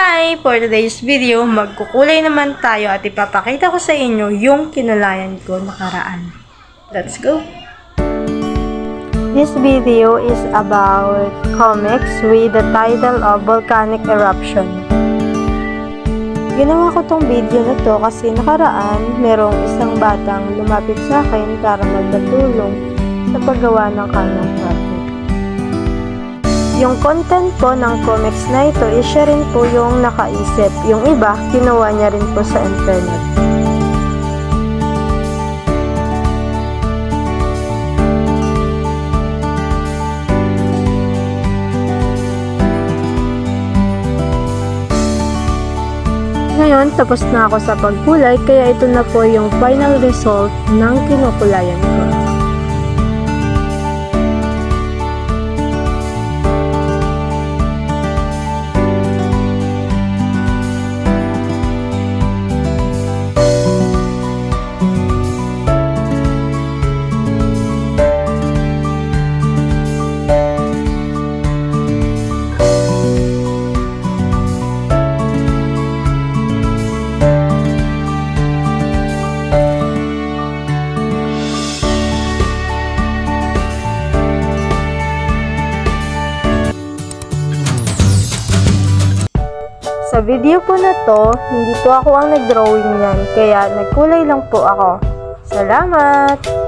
Hi! For today's video, magkukulay naman tayo at ipapakita ko sa inyo yung kinulayan ko nakaraan. Let's go! This video is about comics with the title of Volcanic Eruption. Ginawa ko tong video na to kasi nakaraan merong isang batang lumapit sa akin para magpatulong sa paggawa ng kanyang project. Yung content po ng comics na ito is siya rin po yung nakaisip. Yung iba, kinuha niya rin po sa internet. Ngayon, tapos na ako sa pagkulay, kaya ito na po yung final result ng kinukulayan ko. Sa video po na to, hindi po ako ang nag-drawing yan, kaya nagkulay lang po ako. Salamat!